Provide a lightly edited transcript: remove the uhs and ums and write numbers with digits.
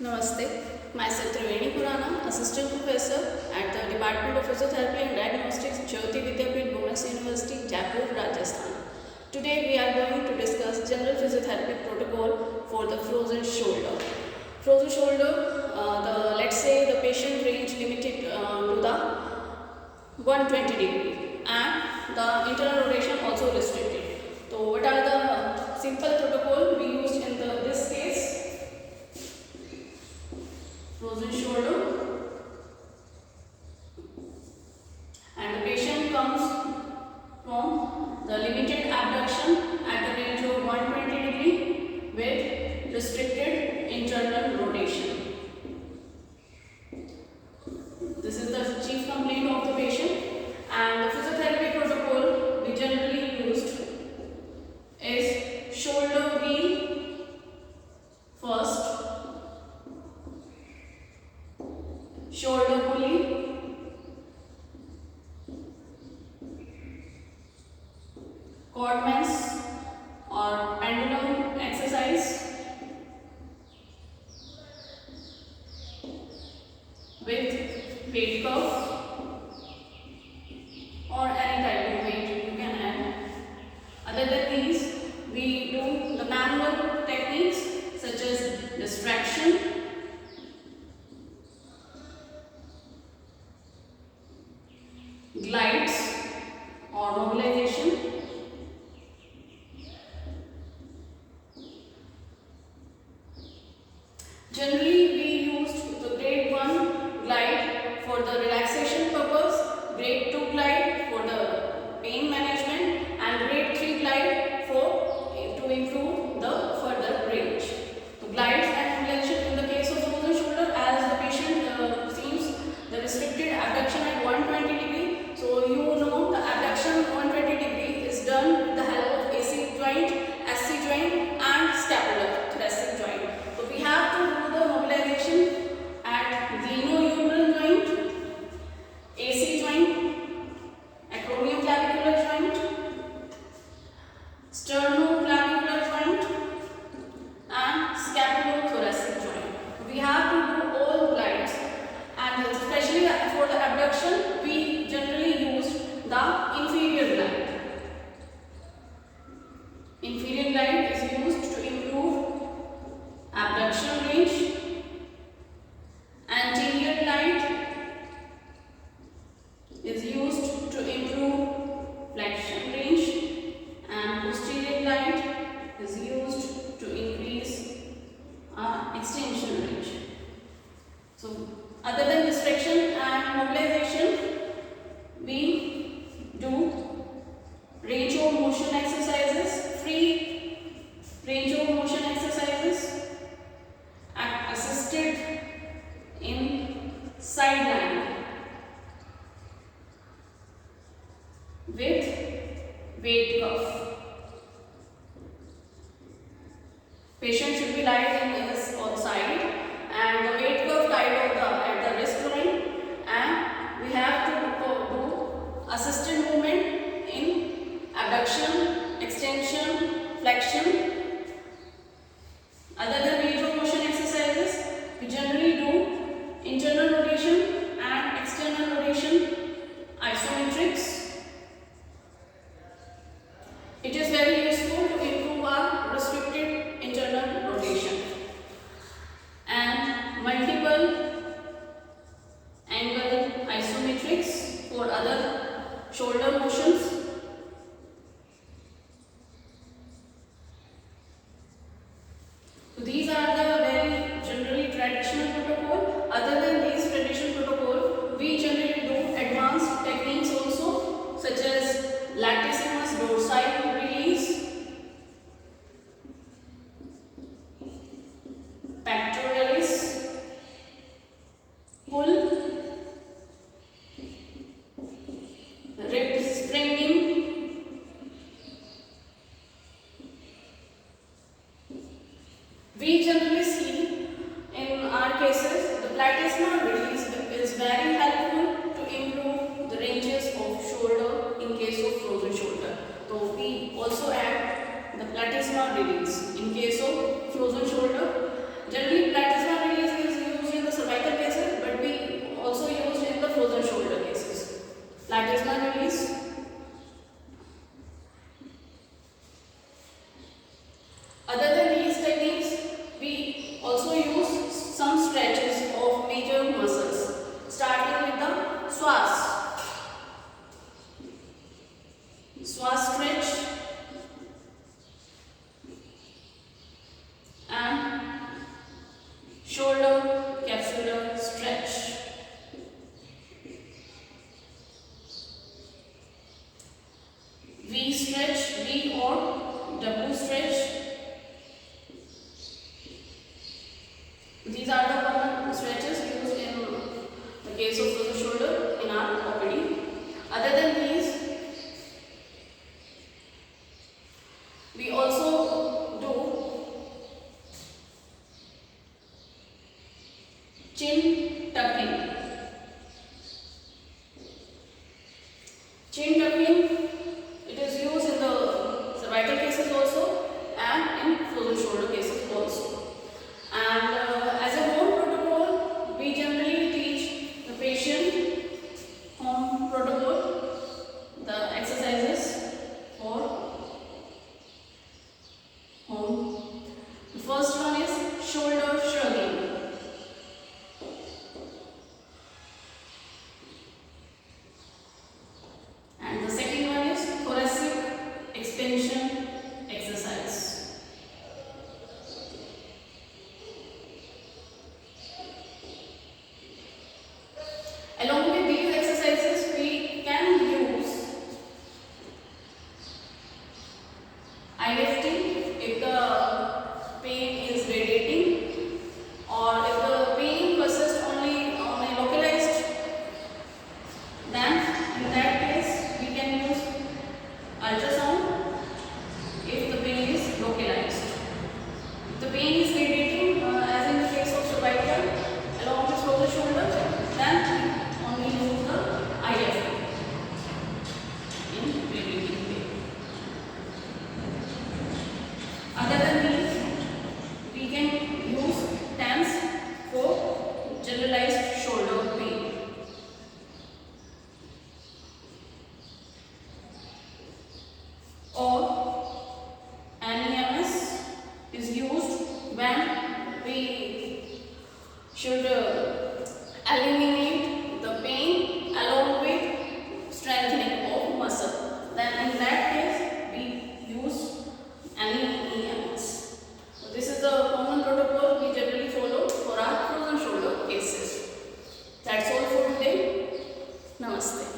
Namaste. Myself Triveni Khurana, Assistant Professor at the Department of Physiotherapy and Diagnostics, Jyoti Vidyapith, Women's University, Jaipur, Rajasthan. Today we are going to discuss general physiotherapy protocol for the frozen shoulder. Frozen shoulder, let's say the patient range limited to the 120 degree and the internal rotation also restricted. So what are the simple protocol we used in this case? Frozen shoulder, and the patient comes from the limited abduction at the range of 120 degree with restricted internal rotation. This is the chief complaint of the patient, and the physiotherapy protocol we generally used is shoulder wheel first, shoulder pulley, Codman's or pendulum exercise with weight curve or any type of weight you can add. Other than these, we do the manual techniques such as distraction, glides or mobilization, generally we used the grade 1 glide for the relaxation purpose, grade 2 glide for the pain management, and grade 3 glide to improve the further range. So glides and mobilization in the case of frozen shoulder, as the patient seems the restricted abduction at 120 degree. So you know the abduction 120 degree is done with the help of AC joint, SC joint and scapular thoracic joint. So we have to do the mobilization at glenohumeral joint, AC joint, acromioclavicular joint, sternoclavicular joint and scapulothoracic joint. We have to do all glides, and especially for the abduction we generally use the inferior glide. Inferior glide is used to improve abduction range. Anterior glide is used to improve flexion range, and posterior glide is used to increase extension range. So other than distraction and mobilization, we do range of motion exercises, free range of motion exercises, assisted in sideline with weight cuff. Patient should be lying in his on side, and the weight cuff tied at the wrist joint, and we have to do assisted movement in abduction, extension, flexion. Other than range of motion exercises, we generally do internal rotation and external rotation, isometrics. It is very useful to improve our restricted internal rotation, and multiple angle isometrics for other shoulder motions. So these are the very generally traditional protocol. Other than these traditional protocol, we generally do advanced techniques also, such as latissimus dorsi release, pectoralis pull, rib springing, we generally see in our cases the platysma release is very helpful to improve the ranges of shoulder in case of frozen shoulder. So we also add the platysma release in case of frozen shoulder. Generally platysma release W stretch. These are the common stretches used in the case of frozen shoulder in our OPD. Other than these, we also do chin tucking. Chin tucking, it is used in the cervical cases also and in frozen shoulder cases also. And as a home protocol, we generally teach the patient home protocol, the exercises for home. The first one is shoulder shrugging. And the second one is thoracic expansion exercise. Along with these exercises, we can use eye lifting if the pain is radiating, or if the pain persists only on a localized, then in that case we can use ultrasound if the pain is localized. If the pain is radiating, as in the case of cervical along with frozen shoulder, then we only use the IF in radiating pain. Other than these, we can use TENS for generalized shoulder pain. Or NEMS is used when we should eliminate the pain along with strengthening of muscle. Then in that case we use NEMS. So this is the common protocol we generally follow for our frozen shoulder cases. That's all for today. Namaste.